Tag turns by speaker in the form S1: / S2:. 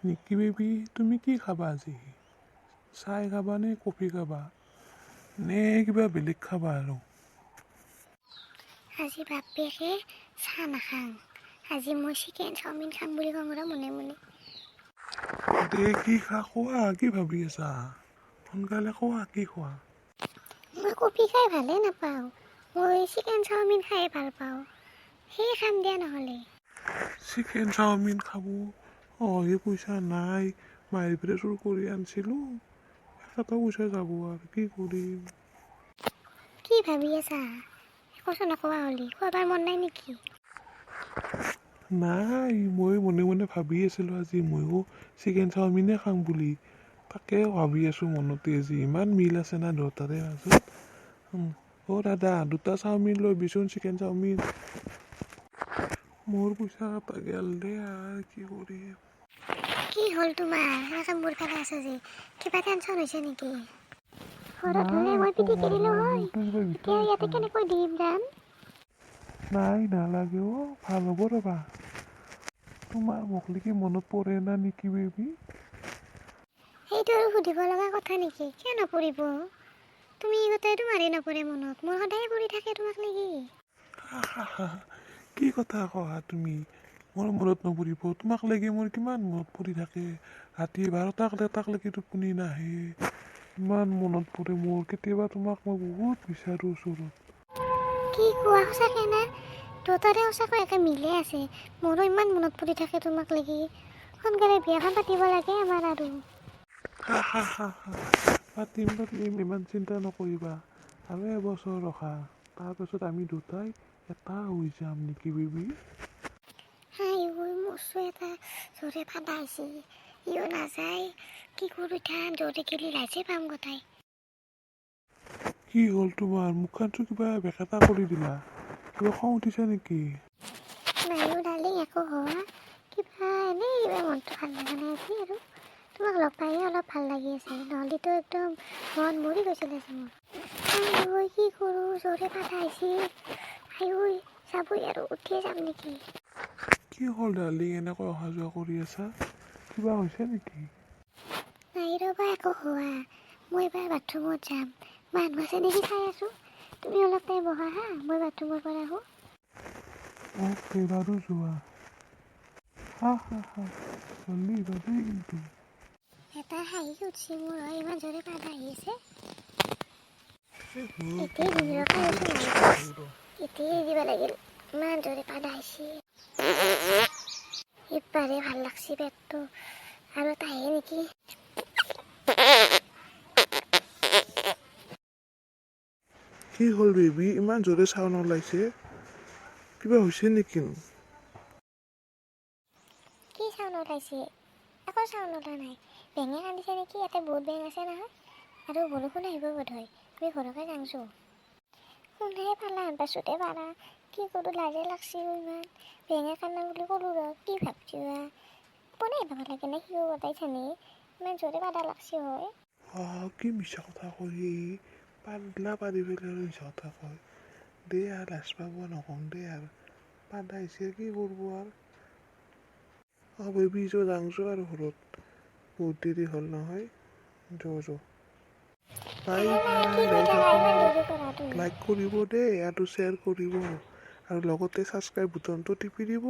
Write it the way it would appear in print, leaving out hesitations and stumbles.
S1: নিকি বেবি তুমি কি খাবা আজি চাই খাবা নে কফি খাবা নে কিবা বেলেগ খাবা আৰু
S2: আজি বাপেকে চাহ নাখাং আজি মই চিকেন চাওমিন খাম বুলি কওঁ ৰ মনে মনে
S1: দে কি খোৱা কি ভাবি আছা সোনকালে খোৱা কি খোৱা
S2: মই কফি খাই ভালে নাপাওঁ মই চিকেন চাওমিন খাই ভাল পাওঁ সেই খাম দিয়া নহ'লে
S1: চিকেন চাওমিন খাব এই পইচা নাই মাৰি পেলাই চুৰ কৰি আনিছিলোঁ এটা পইচা যাব আৰু কি কৰিম
S2: কি ভাবি আছা একোচোন নকোৱা হ'লি খোৱাবাৰ মন নাই নেকি
S1: নাই মই মনে মনে ভাবি আছিলোঁ আজি ময়ো চিকেন চাওমিনে খাম বুলি তাকে ভাবি আছোঁ মনতে আজি ইমান মিল আছে না দুটাৰে মাজত দাদা দুটা চাওমিন লৈ বিচোন চিকেন চাওমিন মোৰ পইচা এটা গেল দে আৰু কি কৰিম
S2: কি হ'ল তোমাৰ এনেকৈ মোৰ পেলাই আছে যে কিবা টেনশ্যন হৈছে নেকি ঘৰত হ'লে মই পিটিকি দিলোঁ হয় এতিয়া ইয়াতে কেনেকৈ দিম দাম
S1: নাই নালাগে ভাল হ'ব ৰ'বা তোমাৰ মোক কি মনত পৰে না নেকি বেবি
S2: সেইটো আৰু সুধিব লগা কথা নেকি কিয় নপৰিব তুমি গোটেই তোমাৰে নপৰে মনত মোৰ সদায় পৰি থাকে তোমাক নেকি
S1: কি কথা কোৱা তুমি মোৰ মনত নপৰিব তোমাক লাগি মোৰ কিমান মনত পৰি থাকে ৰাতি 12টালৈকে টোপনি নাহে ইমান মনত পৰে মোৰ কেতিয়াবা তোমাক মই বহুত বিচাৰোঁ ওচৰত
S2: কি কোৱা সঁচাকৈ না দুটাৰে সঁচাকৈ একে মিলে আছে মোৰো ইমান মনত পৰি থাকে তোমাক লাগি সোনকালে বিয়াখন পাতিব লাগে আমাৰ আৰু
S1: পাতিম ইমান চিন্তা নকৰিবা আৰু এবছৰ ৰখা তাৰপাছত আমি দুটাই এটা হৈ যাম নেকি বেবি
S2: হাই ঐ মচু এটা জোৰে ফাটা আহিছে ইও নাযায় কি কৰোঁ এতিয়া জোৰে গেলি লাজে পাম গোটাই
S1: কি হ'ল তোমাৰ মুখখনটো কিবা বেকেটা কৰি দিলা কিবা খং উঠিছে নেকি
S2: নাইও ডাৰ্লিং একো হোৱা কিবা এনেই কিবা মনটো ভাল লগা নাই আজি আৰু তোমাক লগ পাইহে অলপ ভাল লাগি আছে নহ'লেতো একদম মন মৰি গৈছিলে আজি মোৰ ঐ কি কৰোঁ জোৰে ফাটা আহিছে ঐ যাবই আৰু উঠিয়ে যাম নেকি
S1: কি হ'ল ডাৰ্লিং এনেকৈ অহা যোৱা কৰি আছা কিবা হৈছে নেকি
S2: নাই ৰ'বা একো হোৱা মই এবাৰ বাথৰুমত যাম মানুহ আছে নেকি চাই আছোঁ তুমি অলপ টাইম বহা হা মই বাথৰুমৰ পৰা আহোঁ
S1: বাৰু যোৱা জল্দি যাবি কিন্তু
S2: এটা হাঁহি উঠিছে মোৰ ইমান জোৰে পাত আহি আছে এতিয়াই দিম এতিয়াই দিব লাগিল ইমান জোৰে পাত আহিছে ইবাৰে ভাল লাগছে পেটটো আৰু এটা আহে নেকি
S1: কি হ'ল বেবি ইমান জোৰে চাউণ্ড ওলাইছে কিবা হৈছে নেকি
S2: কি চাউণ্ড ওলাইছে একো চাউণ্ড ওলোৱা নাই বেঙে কান্দিছে নেকি ইয়াতে বহুত বেঙ আছে নহয় আৰু বৰষুণ আহিব বোধ হয় আমি ঘৰকে যাংছোঁ শুনহে পালা পাছতে পাৰা কি কৰোঁ লাজে লাগছে ইমান বেঙে কান্দা বুলি ক'লোঁ ৰ কি ভাবছি বনাই ভাব লাগে নে সিও বতাই থানে ইমান জোৰে পাদা লাগছে হয়
S1: কি মিছা কথা কয় পাগলা পাৰি পেলাই মিছা কথা কয় দে আৰু লাজ পাব নকওঁ দে আৰু পাদাইছে কি কৰিব আৰু বেবি যাংছো আৰু ঘৰত বহুত দেৰি হ'ল নহয় বাই
S2: কি কৈ থাকা ইমান দেৰি কৰা তুমি
S1: লাইক কৰিব দেই আৰু শ্বেয়াৰ কৰিব আৰু লগতে ছাবস্ক্ৰাইব বুটামটো টিপি দিব